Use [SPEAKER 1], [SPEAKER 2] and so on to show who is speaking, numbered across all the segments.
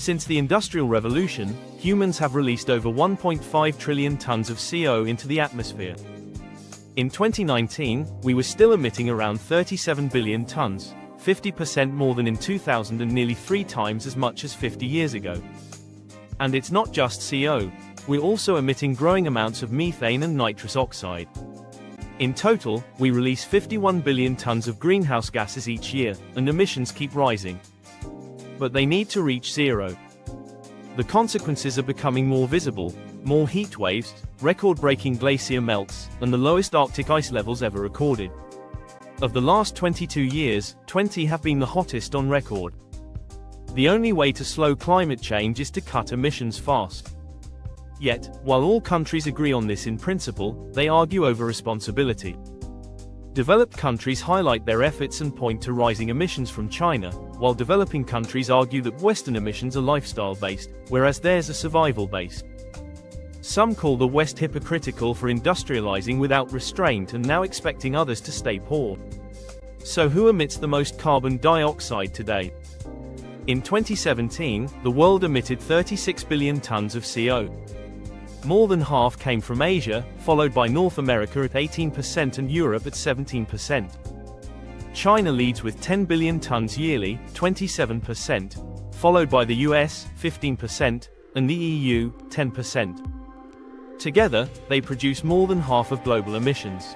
[SPEAKER 1] Since the Industrial Revolution, humans have released over 1.5 trillion tons of CO into the atmosphere. In 2019, we were still emitting around 37 billion tons, 50% more than in 2000 and nearly 3 times as much as 50 years ago. And it's not just CO, we're also emitting growing amounts of methane and nitrous oxide. In total, we release 51 billion tons of greenhouse gases each year, and emissions keep rising. But they need to reach zero. The consequences are becoming more visible: more heat waves, record-breaking glacier melts, and the lowest Arctic ice levels ever recorded. Of the last 22 years, 20 have been the hottest on record. The only way to slow climate change is to cut emissions fast. Yet, while all countries agree on this in principle, they argue over responsibility. Developed countries highlight their efforts and point to rising emissions from China, while developing countries argue that Western emissions are lifestyle-based, whereas theirs are survival-based. Some call the West hypocritical for industrializing without restraint and now expecting others to stay poor. So who emits the most carbon dioxide today? In 2017, the world emitted 36 billion tons of CO. More than half came from Asia, followed by North America at 18% and Europe at 17%. China leads with 10 billion tons yearly, 27%, followed by the US, 15%, and the EU, 10%. Together, they produce more than half of global emissions.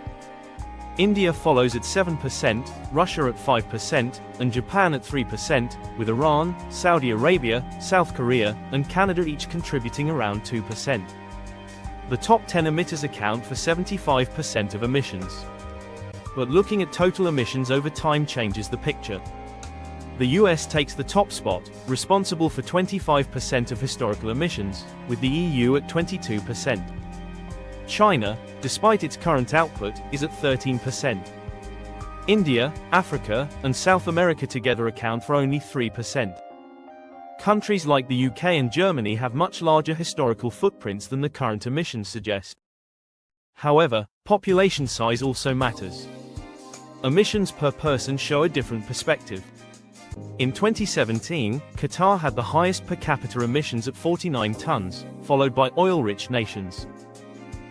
[SPEAKER 1] India follows at 7%, Russia at 5%, and Japan at 3%, with Iran, Saudi Arabia, South Korea, and Canada each contributing around 2%. The top 10 emitters account for 75% of emissions. But looking at total emissions over time changes the picture. The US takes the top spot, responsible for 25% of historical emissions, with the EU at 22%. China, despite its current output, is at 13%. India, Africa, and South America together account for only 3%. Countries like the UK and Germany have much larger historical footprints than the current emissions suggest. However, population size also matters. Emissions per person show a different perspective. In 2017, Qatar had the highest per capita emissions at 49 tons, followed by oil-rich nations.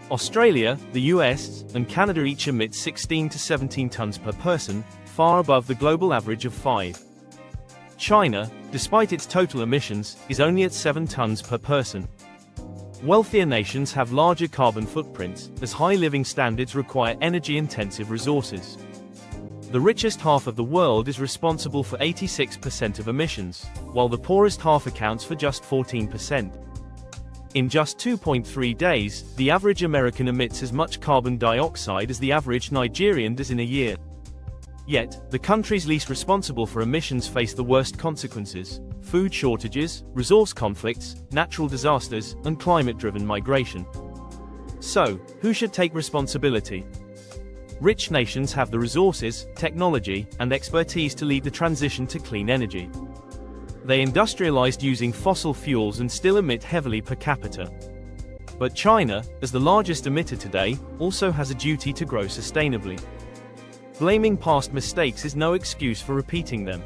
[SPEAKER 1] Australia, the US, and Canada each emit 16 to 17 tons per person, far above the global average of 5. China, despite its total emissions, is only at 7 tons per person. Wealthier nations have larger carbon footprints, as high living standards require energy-intensive resources. The richest half of the world is responsible for 86% of emissions, while the poorest half accounts for just 14%. In just 2.3 days, the average American emits as much carbon dioxide as the average Nigerian does in a year. Yet, the countries least responsible for emissions face the worst consequences: food shortages, resource conflicts, natural disasters, and climate-driven migration. So, who should take responsibility? Rich nations have the resources, technology, and expertise to lead the transition to clean energy. They industrialized using fossil fuels and still emit heavily per capita. But China, as the largest emitter today, also has a duty to grow sustainably. Blaming past mistakes is no excuse for repeating them.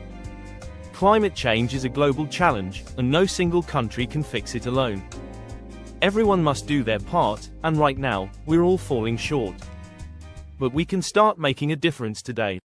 [SPEAKER 1] Climate change is a global challenge, and no single country can fix it alone. Everyone must do their part, and right now, we're all falling short. But we can start making a difference today.